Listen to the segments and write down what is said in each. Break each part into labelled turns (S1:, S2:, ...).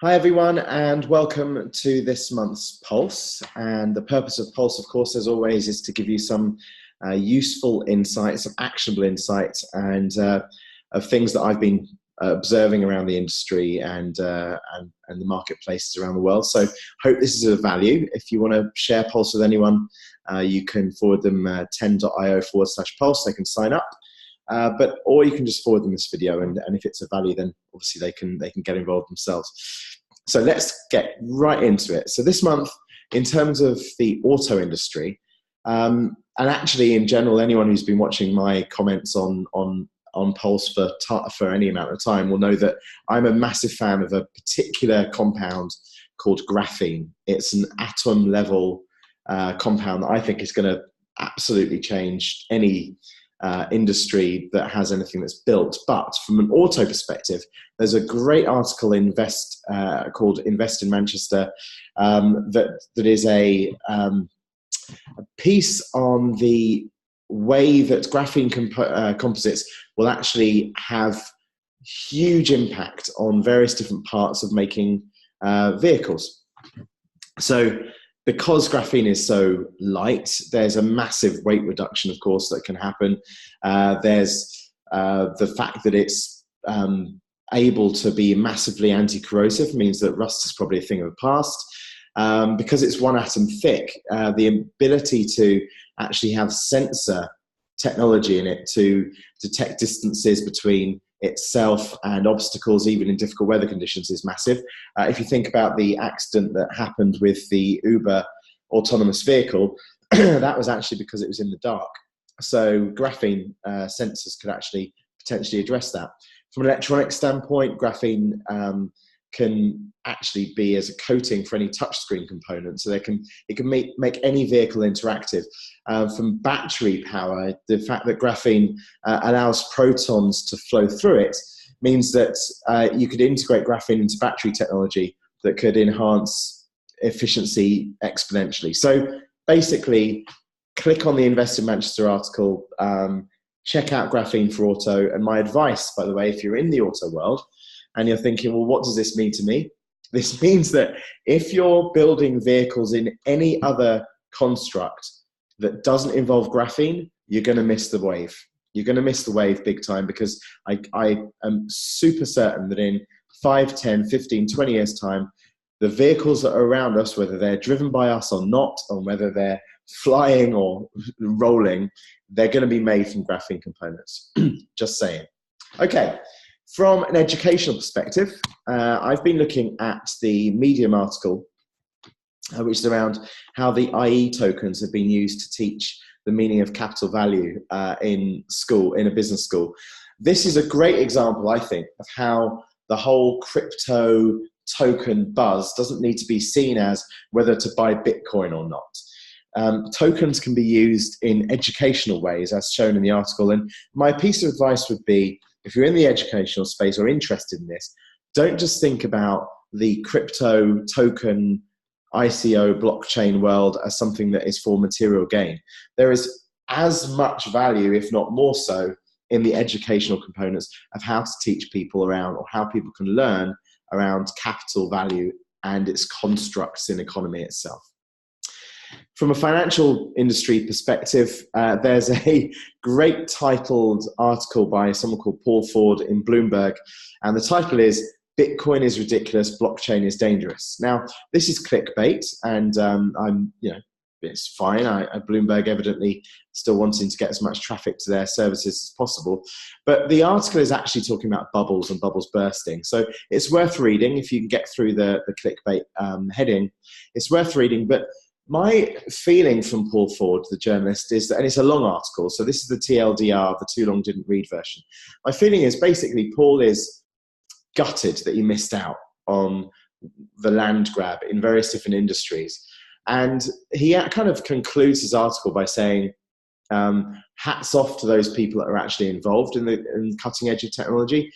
S1: Hi everyone, and welcome to this month's Pulse. And the purpose of Pulse, of course, as always, is to give you some useful insights, some actionable insights, and of things that I've been observing around the industry and the marketplaces around the world. So hope this is of value. If you want to share Pulse with anyone, you can forward them 10.io/Pulse. They can sign up. Or you can just forward them this video, and if it's of value, then obviously they can get involved themselves. So let's get right into it. So this month, in terms of the auto industry, and actually in general, anyone who's been watching my comments on Pulse for any amount of time will know that I'm a massive fan of a particular compound called graphene. It's an atom level compound that I think is going to absolutely change any industry that has anything that's built. But from an auto perspective, there's a great article called Invest in Manchester that is a piece on the way that graphene composites will actually have huge impact on various different parts of making vehicles. So because graphene is so light, there's a massive weight reduction, of course, that can happen. There's the fact that it's able to be massively anti-corrosive, means that rust is probably a thing of the past. Because it's one atom thick, the ability to actually have sensor technology in it to detect distances between itself and obstacles, even in difficult weather conditions, is massive. If you think about the accident that happened with the Uber autonomous vehicle, that was actually because it was in the dark. So graphene sensors could actually potentially address that. From an electronic standpoint, graphene can actually be as a coating for any touchscreen component, so it can make any vehicle interactive. From battery power, the fact that graphene allows protons to flow through it means that you could integrate graphene into battery technology that could enhance efficiency exponentially. So basically, click on the Invest in Manchester article, check out graphene for auto. And my advice, by the way, if you're in the auto world, and you're thinking, well, what does this mean to me? This means that if you're building vehicles in any other construct that doesn't involve graphene, you're going to miss the wave. You're going to miss the wave big time, because I am super certain that in 5, 10, 15, 20 years' time, the vehicles that are around us, whether they're driven by us or not, or whether they're flying or rolling, they're going to be made from graphene components. Just saying. Okay. From an educational perspective, I've been looking at the Medium article, which is around how the IE tokens have been used to teach the meaning of capital value in a business school. This is a great example, I think, of how the whole crypto token buzz doesn't need to be seen as whether to buy Bitcoin or not. Tokens can be used in educational ways, as shown in the article. And my piece of advice would be, if you're in the educational space or interested in this, don't just think about the crypto token ICO blockchain world as something that is for material gain. There is as much value, if not more so, in the educational components of how to teach people around, or how people can learn around capital value and its constructs in economy itself. From a financial industry perspective, there's a great titled article by someone called Paul Ford in Bloomberg, and the title is "Bitcoin is Ridiculous, Blockchain is Dangerous." Now, this is clickbait, and it's fine. Bloomberg evidently still wanting to get as much traffic to their services as possible, but the article is actually talking about bubbles and bubbles bursting. So it's worth reading if you can get through the clickbait heading. It's worth reading, but my feeling from Paul Ford, the journalist, is that, and it's a long article, so this is the TLDR, the too long didn't read version. My feeling is basically Paul is gutted that he missed out on the land grab in various different industries. And he kind of concludes his article by saying, hats off to those people that are actually involved in the cutting edge of technology.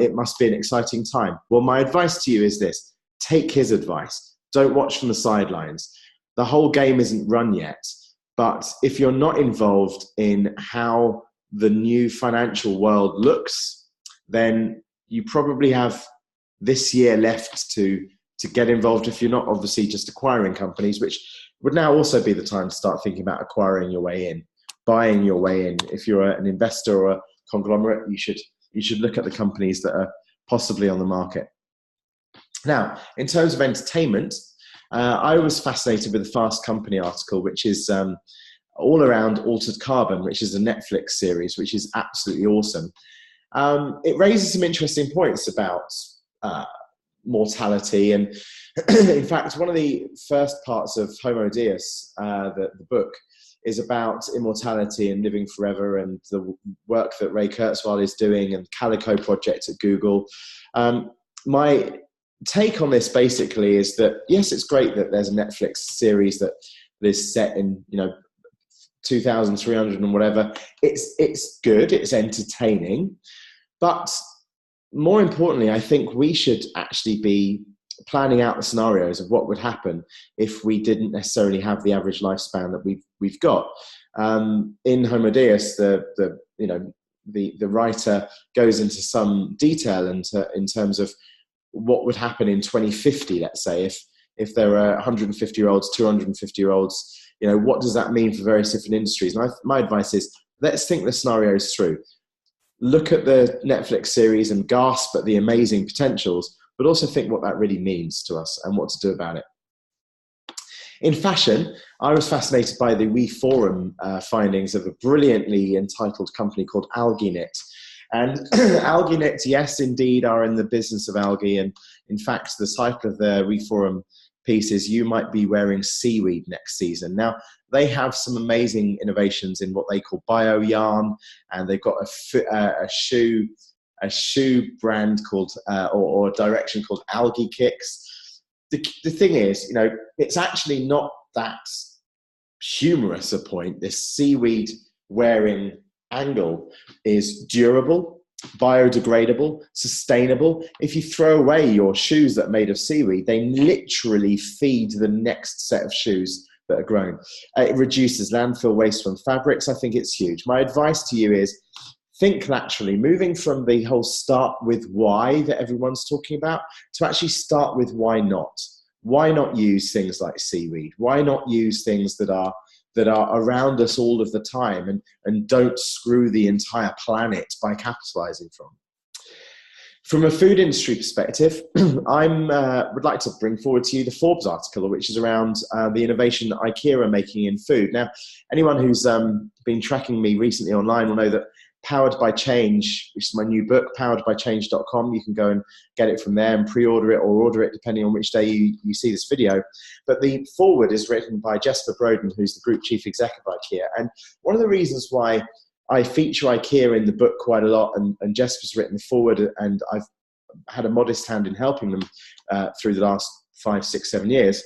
S1: It must be an exciting time. Well, my advice to you is this: take his advice. Don't watch from the sidelines. The whole game isn't run yet, but if you're not involved in how the new financial world looks, then you probably have this year left to get involved if you're not obviously just acquiring companies, which would now also be the time to start thinking about acquiring your way in, buying your way in. If you're an investor or a conglomerate, you should look at the companies that are possibly on the market. Now, in terms of entertainment, I was fascinated with the Fast Company article, which is all around Altered Carbon, which is a Netflix series, which is absolutely awesome. It raises some interesting points about mortality. And in fact, one of the first parts of Homo Deus, the book, is about immortality and living forever, and the work that Ray Kurzweil is doing and the Calico project at Google. My take on this basically is that, yes, it's great that there's a Netflix series that is set in, 2300 and whatever. It's good, it's entertaining, but more importantly, I think we should actually be planning out the scenarios of what would happen if we didn't necessarily have the average lifespan that we've got. In Homo Deus, the writer goes into some detail in terms of what would happen in 2050. Let's say if there are 150-year-olds, 250-year-olds, what does that mean for various different industries? And my advice is, let's think the scenarios through. Look at the Netflix series and gasp at the amazing potentials, but also think what that really means to us and what to do about it. In fashion, I was fascinated by the WeForum findings of a brilliantly entitled company called AlgaeKnit. And AlgaeKnit, yes, indeed, are in the business of algae. And in fact, the title of their WeForum piece is "You Might Be Wearing Seaweed Next Season." Now, they have some amazing innovations in what they call bio yarn, and they've got a shoe brand called or direction called Algae Kicks. The thing is, it's actually not that humorous a point. This seaweed wearing angle is durable, biodegradable, sustainable. If you throw away your shoes that are made of seaweed, they literally feed the next set of shoes that are grown. It reduces landfill waste from fabrics. I think it's huge. My advice to you is think laterally, moving from the whole start with why that everyone's talking about to actually start with why not. Why not use things like seaweed? Why not use things that are around us all of the time and don't screw the entire planet by capitalizing from? From a food industry perspective, I would like to bring forward to you the Forbes article, which is around the innovation that IKEA are making in food. Now, anyone who's been tracking me recently online will know that Powered by Change, which is my new book, poweredbychange.com. You can go and get it from there and pre-order it or order it depending on which day you see this video. But the foreword is written by Jesper Broden, who's the group chief exec of IKEA. And one of the reasons why I feature IKEA in the book quite a lot, and Jesper's written the foreword, and I've had a modest hand in helping them through the last 5, 6, 7 years,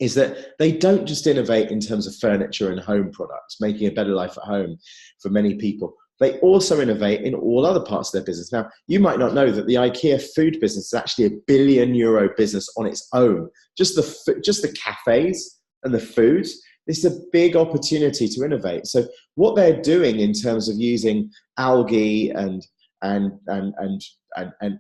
S1: is that they don't just innovate in terms of furniture and home products, making a better life at home for many people. They also innovate in all other parts of their business. Now, you might not know that the IKEA food business is actually a €1 billion business on its own. Just the cafes and the food, this is a big opportunity to innovate. So what they're doing in terms of using algae and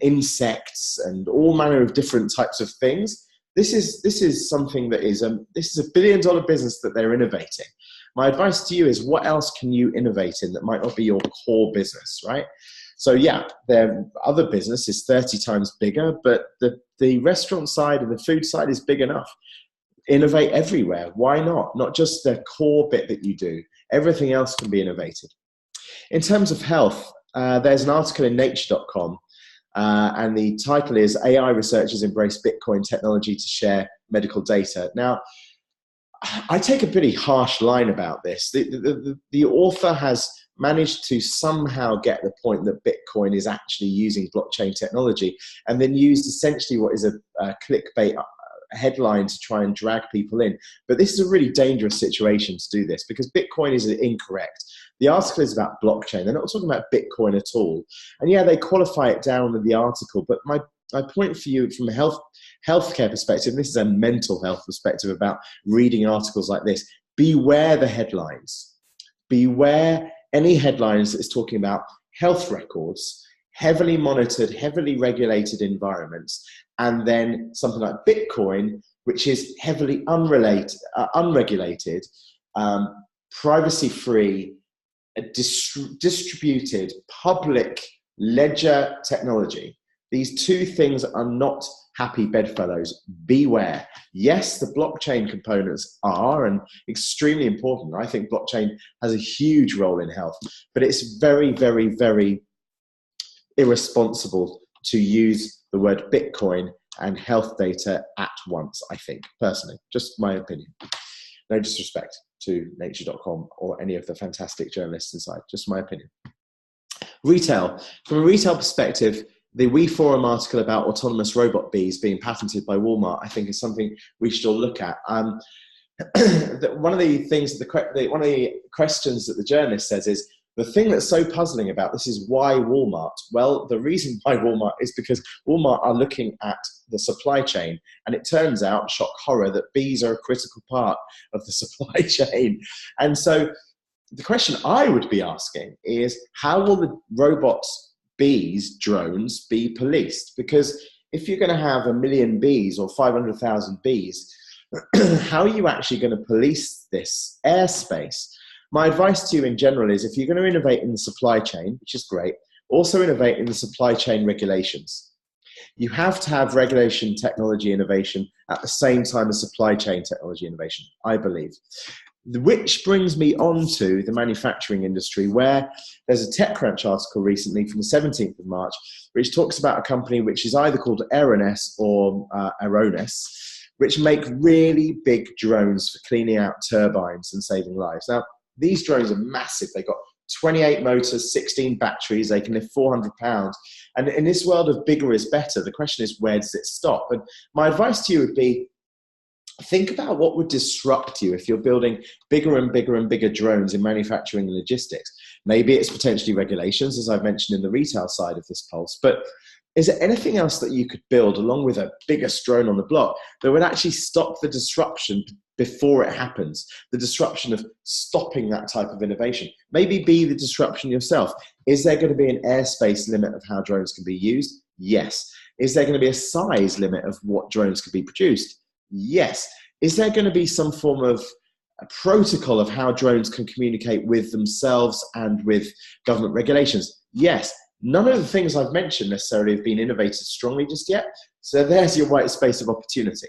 S1: insects and all manner of different types of things, this is something that is this is $1 billion business that they're innovating. My advice to you is, what else can you innovate in that might not be your core business, right? So yeah, their other business is 30 times bigger, but the restaurant side and the food side is big enough. Innovate everywhere. Why not? Not just the core bit that you do. Everything else can be innovated. In terms of health, there's an article in nature.com, and the title is "AI Researchers Embrace Bitcoin Technology to Share Medical Data." Now, I take a pretty harsh line about this. The author has managed to somehow get the point that Bitcoin is actually using blockchain technology, and then used essentially what is a clickbait headline to try and drag people in. But this is a really dangerous situation to do this, because Bitcoin is incorrect. The article is about blockchain. They're not talking about Bitcoin at all. And yeah, they qualify it down in the article, but my point for you from a healthcare perspective, this is a mental health perspective about reading articles like this, beware the headlines. Beware any headlines that is talking about health records, heavily monitored, heavily regulated environments, and then something like Bitcoin, which is heavily unregulated, privacy-free, distributed, public ledger technology. These two things are not happy bedfellows. Beware. Yes, the blockchain components are and extremely important. I think blockchain has a huge role in health, but it's very, very, very irresponsible to use the word Bitcoin and health data at once, I think, personally. Just my opinion. No disrespect to nature.com or any of the fantastic journalists inside, just my opinion. Retail. From a retail perspective, the WeForum article about autonomous robot bees being patented by Walmart, I think, is something we should all look at. One of the things, one of the questions that the journalist says is, the thing that's so puzzling about this is why Walmart? Well, the reason why Walmart is because Walmart are looking at the supply chain, and it turns out, shock horror, that bees are a critical part of the supply chain. And so the question I would be asking is, how will the robots, bees, drones be policed? Because if you're going to have 1 million bees or 500,000 bees, how are you actually going to police this airspace? My advice to you in general is, if you're going to innovate in the supply chain, which is great, also innovate in the supply chain regulations. You have to have regulation technology innovation at the same time as supply chain technology innovation, I believe. Which brings me on to the manufacturing industry, where there's a TechCrunch article recently from the 17th of March, which talks about a company which is either called Aerones or Aerones, which make really big drones for cleaning out turbines and saving lives. Now, these drones are massive. They've got 28 motors, 16 batteries. They can lift 400 pounds. And in this world of bigger is better, the question is, where does it stop? And my advice to you would be, think about what would disrupt you if you're building bigger and bigger and bigger drones in manufacturing and logistics. Maybe it's potentially regulations, as I've mentioned in the retail side of this pulse. But is there anything else that you could build along with a biggest drone on the block that would actually stop the disruption before it happens? The disruption of stopping that type of innovation. Maybe be the disruption yourself. Is there going to be an airspace limit of how drones can be used? Yes. Is there going to be a size limit of what drones can be produced? Yes. Is there going to be some form of a protocol of how drones can communicate with themselves and with government regulations? Yes. None of the things I've mentioned necessarily have been innovated strongly just yet. So there's your white space of opportunity.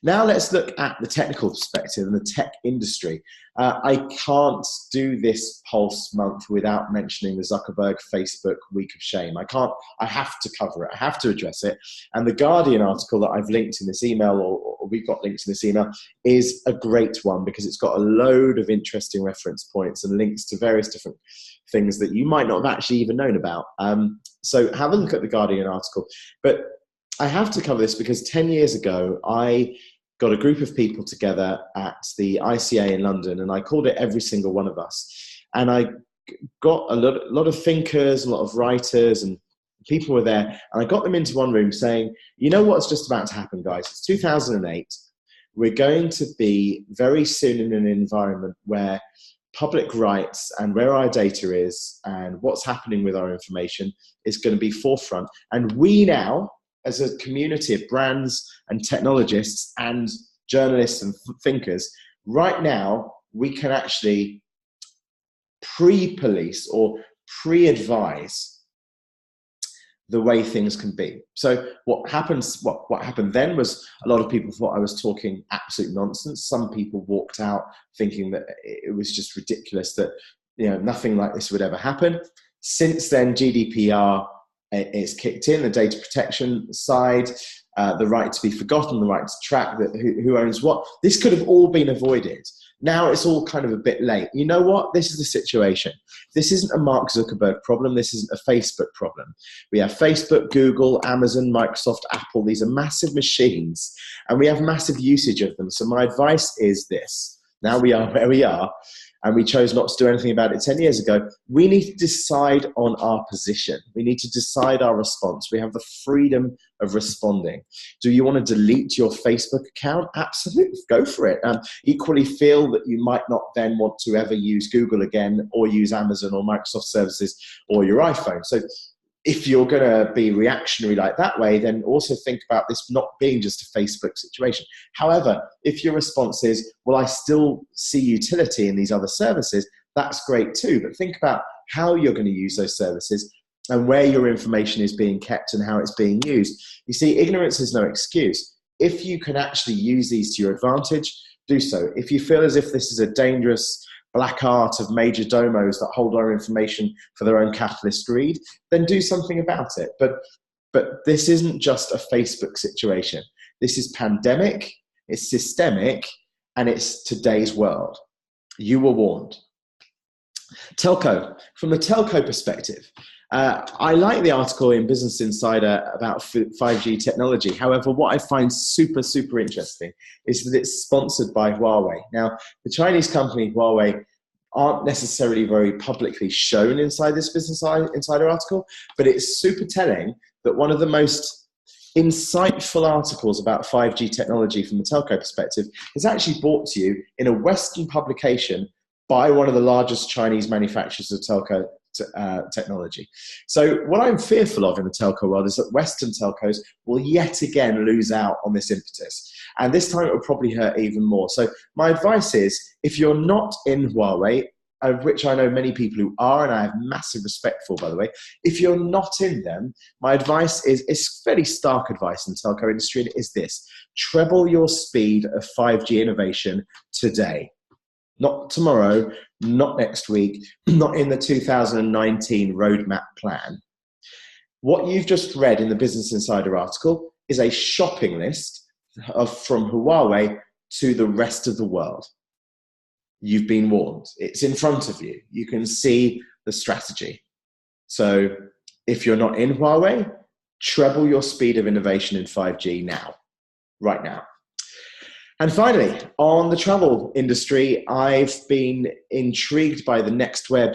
S1: Now let's look at the technical perspective and the tech industry. I can't do this Pulse month without mentioning the Zuckerberg Facebook Week of Shame. I have to cover it. I have to address it. And the Guardian article that I've linked in this email, or we've got linked in this email, is a great one because it's got a load of interesting reference points and links to various different things that you might not have actually even known about. So have a look at the Guardian article. But I have to cover this because 10 years ago, I got a group of people together at the ICA in London, and I called it Every Single One of Us. And I got a lot of thinkers, a lot of writers, and people were there. And I got them into one room saying, you know what's just about to happen, guys? It's 2008. We're going to be very soon in an environment where public rights and where our data is and what's happening with our information is going to be forefront. And we now, as a community of brands and technologists and journalists and thinkers, right now, we can actually pre-police or pre-advise the way things can be. So what happened then was a lot of people thought I was talking absolute nonsense. Some people walked out thinking that it was just ridiculous, that nothing like this would ever happen. Since then, GDPR is kicked in, the data protection side, the right to be forgotten, the right to track who owns what. This could have all been avoided. Now it's all kind of a bit late. You know what? This is the situation. This isn't a Mark Zuckerberg problem. This isn't a Facebook problem. We have Facebook, Google, Amazon, Microsoft, Apple. These are massive machines, and we have massive usage of them. So my advice is this. Now we are where we are, and we chose not to do anything about it 10 years ago. We need to decide on our position. We need to decide our response. We have the freedom of responding. Do you want to delete your Facebook account? Absolutely, go for it. Equally feel that you might not then want to ever use Google again, or use Amazon or Microsoft services or your iPhone. So if you're going to be reactionary like that way, then also think about this not being just a Facebook situation. However, if your response is, well, I still see utility in these other services, that's great too. But think about how you're going to use those services and where your information is being kept and how it's being used. You see, ignorance is no excuse. If you can actually use these to your advantage, do so. If you feel as if this is a dangerous black art of major domos that hold our information for their own capitalist greed, then do something about it. But this isn't just a Facebook situation. This is pandemic, it's systemic, and it's today's world. You were warned. Telco. From the telco perspective, I like the article in Business Insider about 5G technology. However, what I find super, super interesting is that it's sponsored by Huawei. Now, the Chinese company Huawei aren't necessarily very publicly shown inside this Business Insider article, but it's super telling that one of the most insightful articles about 5G technology from the telco perspective is actually brought to you in a Western publication by one of the largest Chinese manufacturers of telco technology. So what I'm fearful of in the telco world is that Western telcos will yet again lose out on this impetus. And this time it will probably hurt even more. So my advice is, if you're not in Huawei, of which I know many people who are, and I have massive respect for, by the way, if you're not in them, my advice is fairly stark advice in the telco industry, and it is this: treble your speed of 5G innovation today. Not tomorrow, not next week, not in the 2019 roadmap plan. What you've just read in the Business Insider article is a shopping list from Huawei to the rest of the world. You've been warned. It's in front of you. You can see the strategy. So if you're not in Huawei, treble your speed of innovation in 5G now, right now. And finally, on the travel industry, I've been intrigued by the Next Web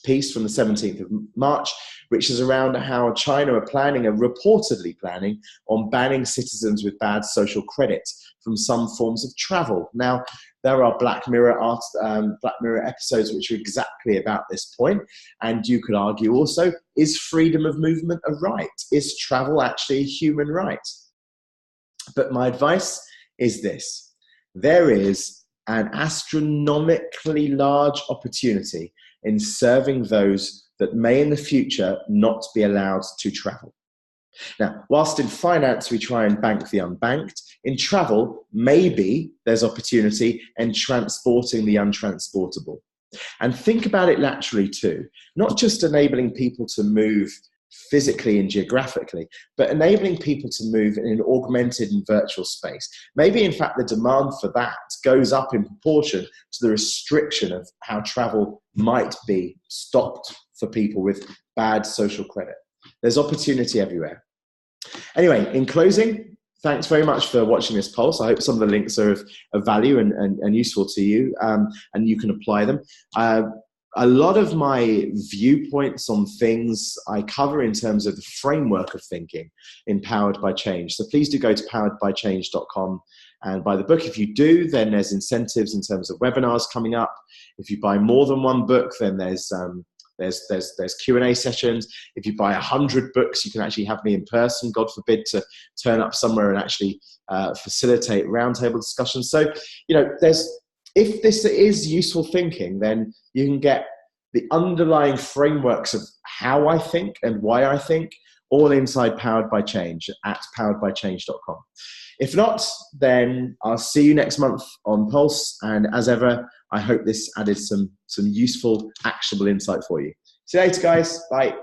S1: piece from the 17th of March, which is around how China are reportedly planning on banning citizens with bad social credit from some forms of travel. Now, there are Black Mirror episodes which are exactly about this point, and you could argue also, is freedom of movement a right? Is travel actually a human right? But my advice is this: there is an astronomically large opportunity in serving those that may in the future not be allowed to travel. Now, whilst in finance we try and bank the unbanked, in travel, maybe there's opportunity in transporting the untransportable. And think about it laterally too, not just enabling people to move physically and geographically, but enabling people to move in an augmented and virtual space. Maybe, in fact, the demand for that goes up in proportion to the restriction of how travel might be stopped for people with bad social credit. There's opportunity everywhere. Anyway, in closing, thanks very much for watching this pulse. I hope some of the links are of value and useful to you, and you can apply them. A lot of my viewpoints on things I cover in terms of the framework of thinking in Powered by Change. So please do go to poweredbychange.com and buy the book. If you do, then there's incentives in terms of webinars coming up. If you buy more than one book, then there's Q&A sessions. If you buy 100 books, you can actually have me in person, God forbid, to turn up somewhere and actually facilitate roundtable discussions. So, if this is useful thinking, then you can get the underlying frameworks of how I think and why I think all inside Powered by Change at poweredbychange.com. If not, then I'll see you next month on Pulse. And as ever, I hope this added some useful, actionable insight for you. See you later, guys. Bye.